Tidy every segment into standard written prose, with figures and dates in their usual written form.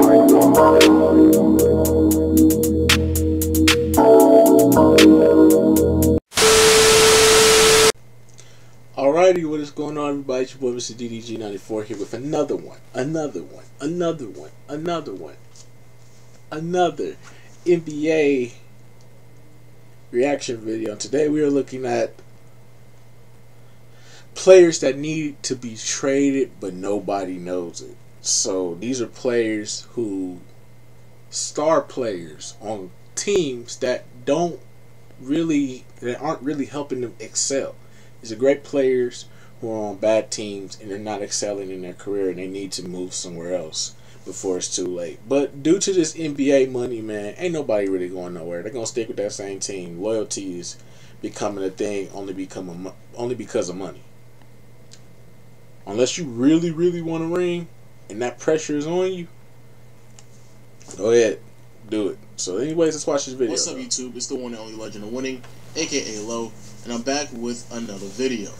Alrighty, what is going on, everybody? It's your boy Mr. DDG94 here with another NBA reaction video. Today we are looking at players that need to be traded but nobody knows it. So these are players who, star players on teams that aren't really helping them excel. These are great players who are on bad teams and they're not excelling in their career and they need to move somewhere else before it's too late. But due to this NBA money, man, ain't nobody really going nowhere. They're going to stick with that same team. Loyalty is becoming a thing only because of money. Unless you really want a ring and that pressure is on you, go ahead, do it. So anyways, let's watch this video. What's up, YouTube? It's the one and only Legend of Winning, aka Low, and I'm back with another video.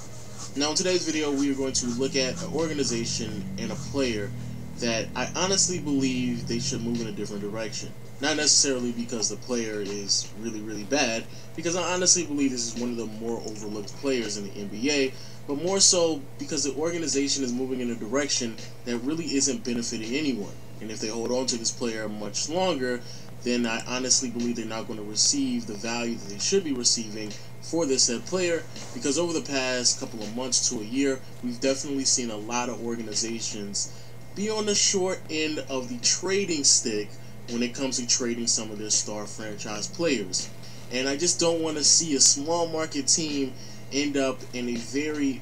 Now in today's video we are going to look at an organization and a player that I honestly believe they should move in a different direction. Not necessarily because the player is really bad, because I honestly believe this is one of the more overlooked players in the NBA, but more so because the organization is moving in a direction that really isn't benefiting anyone. And if they hold on to this player much longer, then I honestly believe they're not going to receive the value that they should be receiving for this said player, because over the past couple of months to a year, we've definitely seen a lot of organizations be on the short end of the trading stick when it comes to trading some of their star franchise players. And I just don't want to see a small market team end up in a very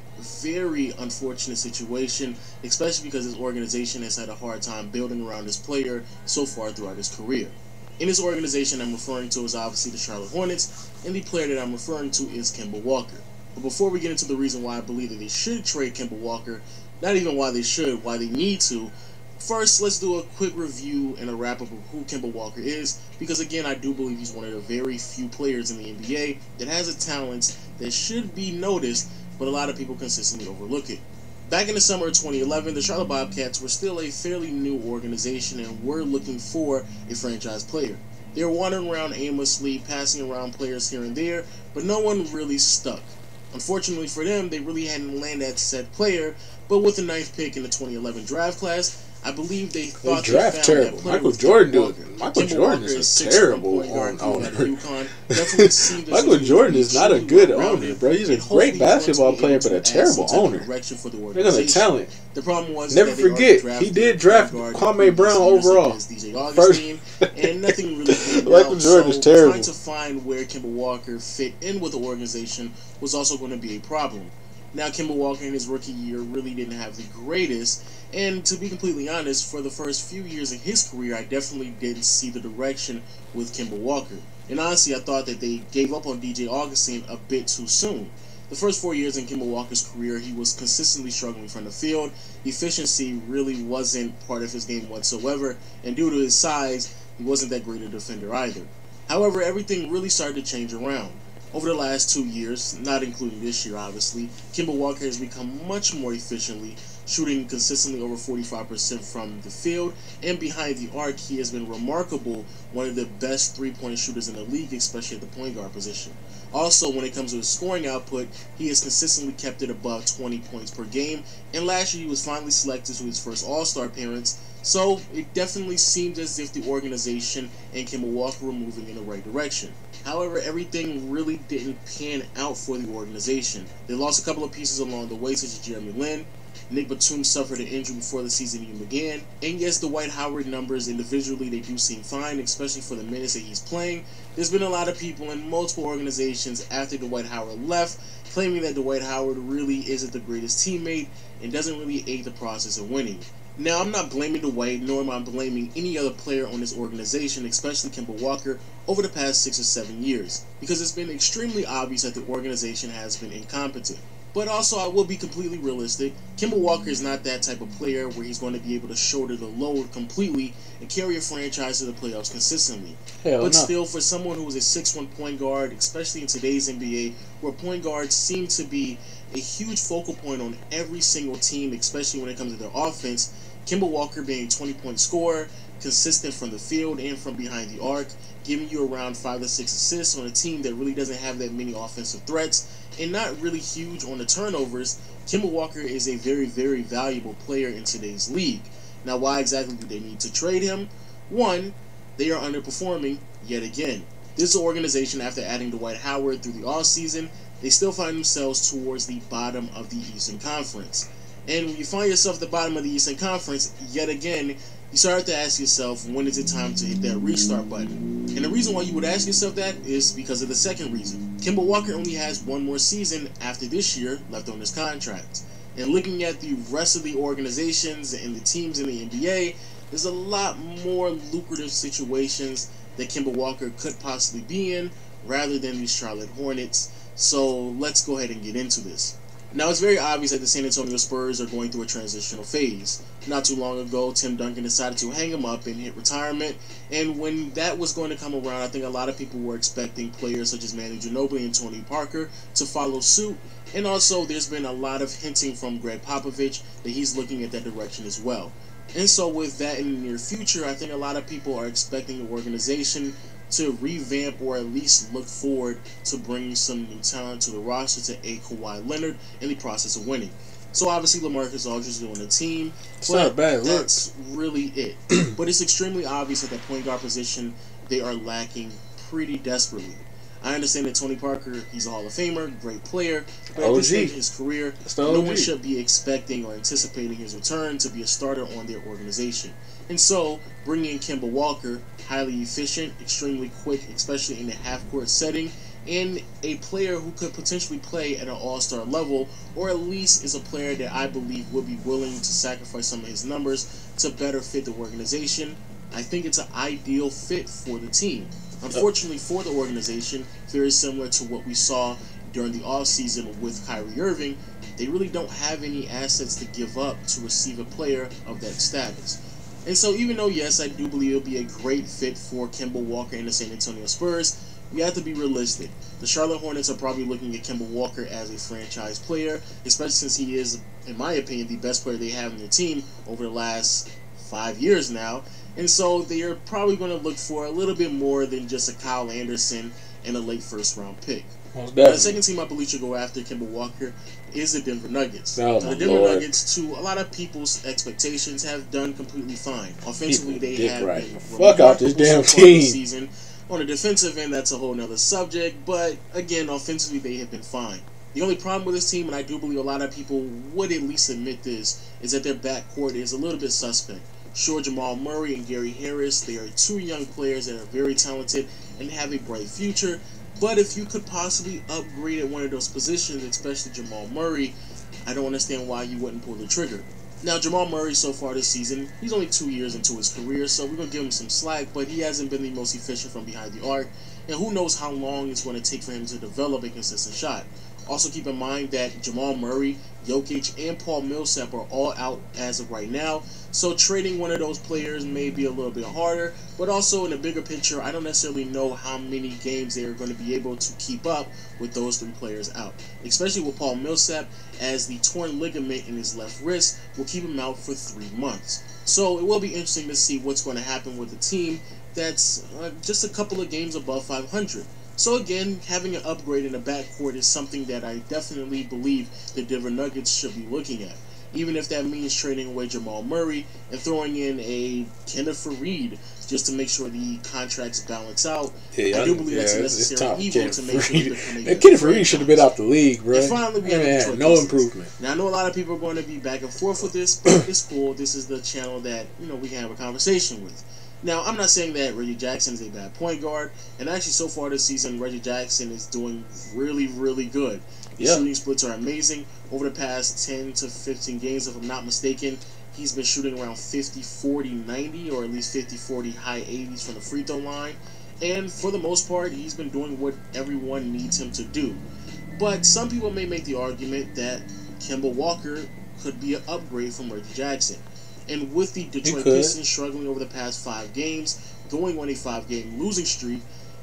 unfortunate situation, especially because this organization has had a hard time building around this player so far throughout his career. In this organization I'm referring to is obviously the Charlotte Hornets, and the player that I'm referring to is Kemba Walker. But before we get into the reason why I believe that they should trade Kemba Walker, not even why they should, why they need to, first let's do a quick review and a wrap-up of who Kemba Walker is, because again I do believe he's one of the very few players in the NBA that has a talent that should be noticed, but a lot of people consistently overlook it. Back in the summer of 2011, the Charlotte Bobcats were still a fairly new organization and were looking for a franchise player. They were wandering around aimlessly, passing around players here and there, but no one really stuck. Unfortunately for them, they really hadn't landed that said player, but with the 9th pick in the 2011 draft class, I believe they thought they found terrible. that player. Michael Jordan is a terrible owner. Michael Jordan is not a good owner, bro. He's a great basketball player, but a terrible owner. They're gonna talent. The problem was, never forget, he did draft Kwame Brown overall. First, and nothing really came Michael Jordan is terrible. Trying to find where Kemba Walker fit in with the organization was also going to be a problem. Now, Kemba Walker in his rookie year really didn't have the greatest, and to be completely honest, for the first few years of his career, I definitely didn't see the direction with Kemba Walker. And honestly, I thought that they gave up on DJ Augustine a bit too soon. The first 4 years in Kemba Walker's career, he was consistently struggling from the field. Efficiency really wasn't part of his game whatsoever, and due to his size, he wasn't that great a defender either. However, everything really started to change around. Over the last 2 years, not including this year obviously, Kemba Walker has become much more efficiently, shooting consistently over 45% from the field, and behind the arc he has been remarkable, one of the best three-point shooters in the league, especially at the point guard position. Also, when it comes to his scoring output, he has consistently kept it above 20 points per game, and last year he was finally selected to his first All-Star appearance, so it definitely seemed as if the organization and Kemba Walker were moving in the right direction. However, everything really didn't pan out for the organization. They lost a couple of pieces along the way, such as Jeremy Lin. Nick Batum suffered an injury before the season even began. And yes, the Dwight Howard numbers individually, they do seem fine, especially for the minutes that he's playing. There's been a lot of people in multiple organizations after Dwight Howard left, claiming that Dwight Howard really isn't the greatest teammate and doesn't really aid the process of winning. Now, I'm not blaming Dwight, nor am I blaming any other player on this organization, especially Kemba Walker, over the past 6 or 7 years, because it's been extremely obvious that the organization has been incompetent. But also, I will be completely realistic. Kemba Walker is not that type of player where he's going to be able to shoulder the load completely and carry a franchise to the playoffs consistently. But still, for someone who is a 6'1" point guard, especially in today's NBA, where point guards seem to be a huge focal point on every single team, especially when it comes to their offense, Kemba Walker being a 20-point scorer, consistent from the field and from behind the arc, giving you around 5 to 6 assists on a team that really doesn't have that many offensive threats, and not really huge on the turnovers. Kemba Walker is a very, very valuable player in today's league. Now, why exactly do they need to trade him? One, they are underperforming yet again. This organization, after adding Dwight Howard through the offseason, they still find themselves towards the bottom of the Eastern Conference. And when you find yourself at the bottom of the Eastern Conference, yet again, you start to ask yourself, when is it time to hit that restart button? And the reason why you would ask yourself that is because of the second reason. Kemba Walker only has one more season after this year left on his contract. And looking at the rest of the organizations and the teams in the NBA, there's a lot more lucrative situations that Kemba Walker could possibly be in rather than the Charlotte Hornets. So let's go ahead and get into this. Now, it's very obvious that the San Antonio Spurs are going through a transitional phase. Not too long ago, Tim Duncan decided to hang him up and hit retirement. And when that was going to come around, I think a lot of people were expecting players such as Manu Ginobili and Tony Parker to follow suit. And also, there's been a lot of hinting from Greg Popovich that he's looking at that direction as well. And so with that in the near future, I think a lot of people are expecting the organization to revamp or at least look forward to bringing some new talent to the roster to aid Kawhi Leonard in the process of winning. So obviously LaMarcus Aldridge is on the team, but that's really it. But it's extremely obvious at that point guard position they are lacking pretty desperately. I understand that Tony Parker, he's a Hall of Famer, great player, but at this stage of his career, no one should be expecting or anticipating his return to be a starter on their organization. And so, bringing in Kemba Walker, highly efficient, extremely quick, especially in the half-court setting, and a player who could potentially play at an all-star level, or at least is a player that I believe would be willing to sacrifice some of his numbers to better fit the organization. I think it's an ideal fit for the team. Unfortunately for the organization, very similar to what we saw during the offseason with Kyrie Irving, they really don't have any assets to give up to receive a player of that status. And so even though, yes, I do believe it'll be a great fit for Kemba Walker and the San Antonio Spurs, we have to be realistic. The Charlotte Hornets are probably looking at Kemba Walker as a franchise player, especially since he is, in my opinion, the best player they have in their team over the last 5 years now. And so they are probably going to look for a little bit more than just a Kyle Anderson and a late first-round pick. The second team I believe should go after Kemba Walker is the Denver Nuggets. The Denver Nuggets, to a lot of people's expectations, have done completely fine. Offensively, they have been fuck out this damn team. Season. On the defensive end, that's a whole nother subject. But again, offensively, they have been fine. The only problem with this team, and I do believe a lot of people would at least admit this, is that their backcourt is a little bit suspect. Sure, Jamal Murray and Gary Harris, they are two young players that are very talented and have a bright future. But if you could possibly upgrade at one of those positions, especially Jamal Murray, I don't understand why you wouldn't pull the trigger. Now, Jamal Murray so far this season, he's only 2 years into his career, so we're going to give him some slack, but he hasn't been the most efficient from behind the arc, and who knows how long it's going to take for him to develop a consistent shot. Also keep in mind that Jamal Murray, Jokic, and Paul Millsap are all out as of right now, so trading one of those players may be a little bit harder, but also in the bigger picture, I don't necessarily know how many games they're going to be able to keep up with those three players out, especially with Paul Millsap, as the torn ligament in his left wrist will keep him out for 3 months. So it will be interesting to see what's going to happen with a team that's just a couple of games above 500. So again, having an upgrade in the backcourt is something that I definitely believe the Denver Nuggets should be looking at. Even if that means trading away Jamal Murray and throwing in a Kenneth Faried just to make sure the contracts balance out. I do believe that's a necessary evil to make sure Kenneth Faried should have been out the league, bro. And finally, we have no improvement. Now, I know a lot of people are going to be back and forth with this, but it's cool. This is the channel that we can have a conversation with. Now, I'm not saying that Reggie Jackson is a bad point guard, and actually so far this season, Reggie Jackson is doing really, really good. His shooting splits are amazing. Over the past 10 to 15 games, if I'm not mistaken, he's been shooting around 50-40-90, or at least 50-40 high 80s from the free throw line. And for the most part, he's been doing what everyone needs him to do. But some people may make the argument that Kemba Walker could be an upgrade from Reggie Jackson. And with the Detroit Pistons struggling over the past 5 games, going on a 5-game losing streak,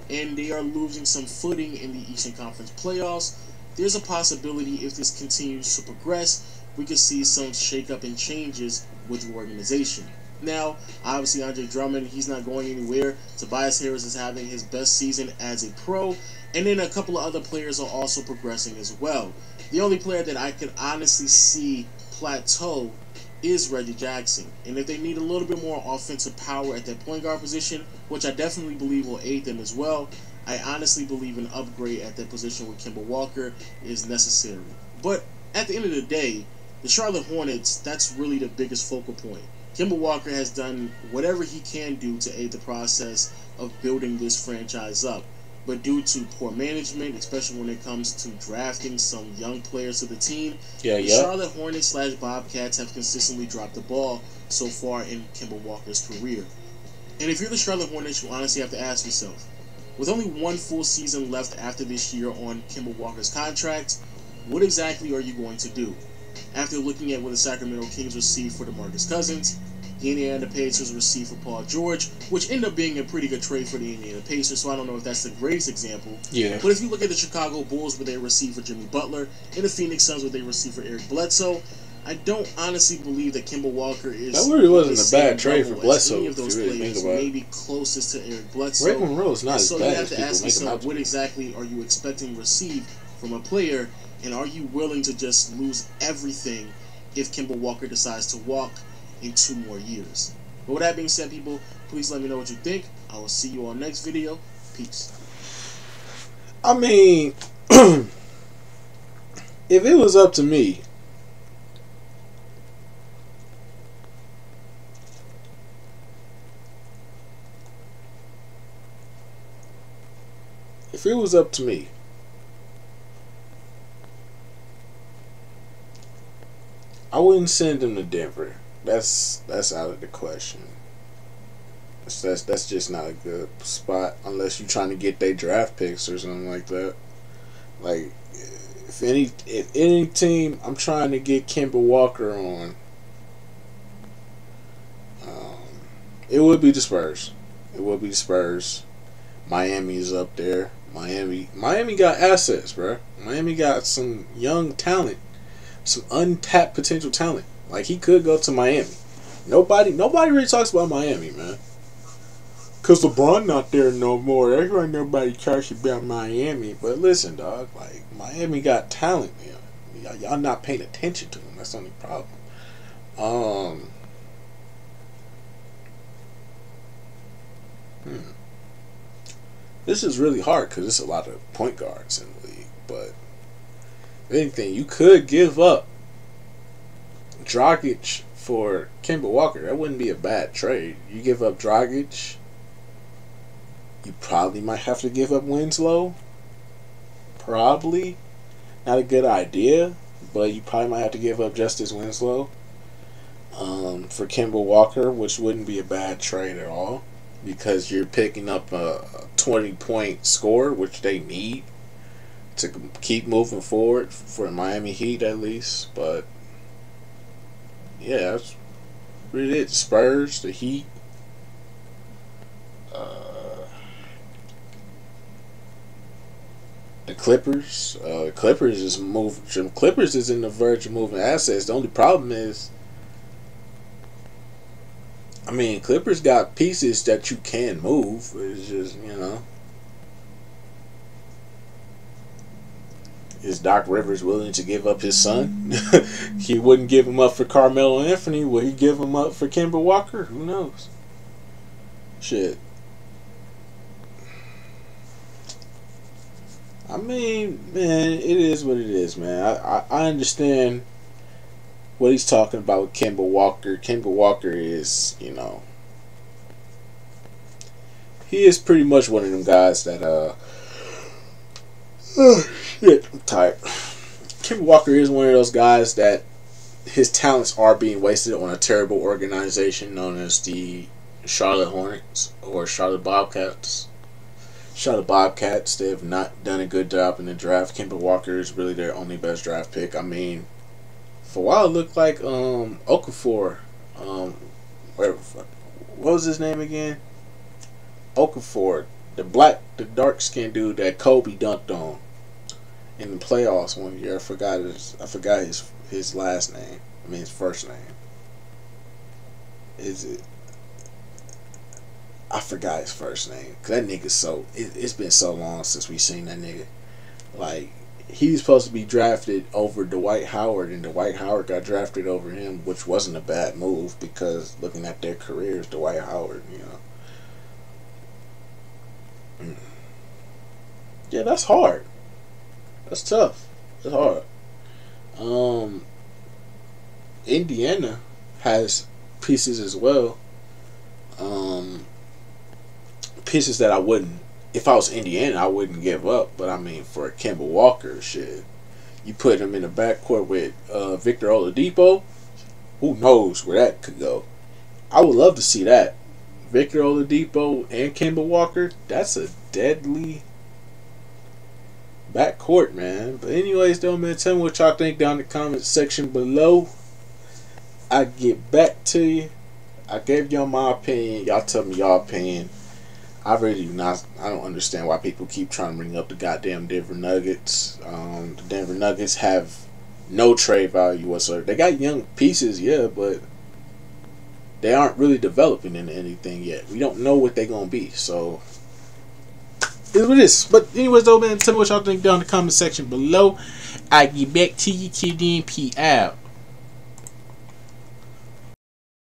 and they are losing some footing in the Eastern Conference playoffs, there's a possibility if this continues to progress we could see some shakeup and changes with the organization. Now, obviously, Andre Drummond, he's not going anywhere. Tobias Harris is having his best season as a pro. And then a couple of other players are also progressing as well. The only player that I could honestly see plateau is Reggie Jackson. And if they need a little bit more offensive power at that point guard position, which I definitely believe will aid them as well, I honestly believe an upgrade at that position with Kemba Walker is necessary. But at the end of the day, the Charlotte Hornets, that's really the biggest focal point. Kemba Walker has done whatever he can do to aid the process of building this franchise up. But due to poor management, especially when it comes to drafting some young players to the team, the Charlotte Hornets / Bobcats have consistently dropped the ball so far in Kemba Walker's career. And if you're the Charlotte Hornets, you honestly have to ask yourself, with only one full season left after this year on Kemba Walker's contract, what exactly are you going to do? After looking at what the Sacramento Kings received for DeMarcus Cousins, the Indiana Pacers received for Paul George, which ended up being a pretty good trade for the Indiana Pacers, so I don't know if that's the greatest example. Yeah. But if you look at the Chicago Bulls, what they received for Jimmy Butler, and the Phoenix Suns, what they received for Eric Bledsoe, I don't honestly believe that Kemba Walker is... That really wasn't a bad trade for Bledsoe, any of those if you really players, think about it. maybe closest to Eric Bledsoe. Raymond Monroe is not as so bad you have as to people ask make him out yourself, to what be. exactly are you expecting to receive from a player, and are you willing to just lose everything if Kemba Walker decides to walk in 2 more years? But with that being said, people, please let me know what you think. I will see you on next video. Peace. I mean, if it was up to me, I wouldn't send him to Denver. That's out of the question. That's just not a good spot unless you're trying to get their draft picks or something like that. Like if any team I'm trying to get Kemba Walker on, it would be the Spurs. It would be the Spurs. Miami's up there. Miami got assets, bro. Miami got some young talent, some untapped potential talent. Like he could go to Miami. Nobody really talks about Miami, man. Cause LeBron not there no more. That's why nobody talks about Miami. But listen, dog, like Miami got talent, man. Y'all not paying attention to them. That's the only problem. This is really hard because there's a lot of point guards in the league. But if anything, you could give up Dragic for Kemba Walker. That wouldn't be a bad trade. You give up Dragic, you probably might have to give up Winslow. Probably. Not a good idea, but you probably might have to give up Justice Winslow for Kemba Walker, which wouldn't be a bad trade at all because you're picking up a 20-point score, which they need to keep moving forward for the Miami Heat at least. But yeah, that's really it. Spurs, the Heat. The Clippers. Clippers is moving. Clippers is in the verge of moving assets. The only problem is, I mean, Clippers got pieces that you can move. It's just, is Doc Rivers willing to give up his son? He wouldn't give him up for Carmelo Anthony. Will he give him up for Kemba Walker? Who knows? Shit. I mean, man, it is what it is, man. I understand what he's talking about with Kemba Walker. Kemba Walker is, he is pretty much one of them guys that, oh, shit, I'm tired. Kemba Walker is one of those guys that his talents are being wasted on a terrible organization known as the Charlotte Hornets or Charlotte Bobcats. Charlotte Bobcats, they have not done a good job in the draft. Kemba Walker is really their only best draft pick. I mean, for a while it looked like Okafor, what was his name again? Okafor, the dark skinned dude that Kobe dunked on. in the playoffs one year. I forgot his last name. I mean his first name. Is it? I forgot his first name. Cause that nigga it's been so long since we seen that nigga. Like, he was supposed to be drafted over Dwight Howard, and Dwight Howard got drafted over him, which wasn't a bad move because looking at their careers, Dwight Howard, Yeah, that's hard. That's tough. That's hard. Indiana has pieces as well. Pieces that I wouldn't, if I was Indiana, I wouldn't give up. But I mean, for Kemba Walker, shit, you put him in the backcourt with Victor Oladipo, who knows where that could go? I would love to see that. Victor Oladipo and Kemba Walker, that's a deadly backcourt, man. But anyways, though, man, tell me what y'all think down in the comment section below. I get back to you. I gave y'all my opinion. Y'all tell me y'all opinion. I really do not. I don't understand why people keep trying to bring up the goddamn Denver Nuggets. The Denver Nuggets have no trade value whatsoever. They got young pieces, yeah, but they aren't really developing into anything yet. We don't know what they're gonna be. So it's what it is. But anyways, though, man, tell me what y'all think down in the comment section below. I get back to you till then. P out.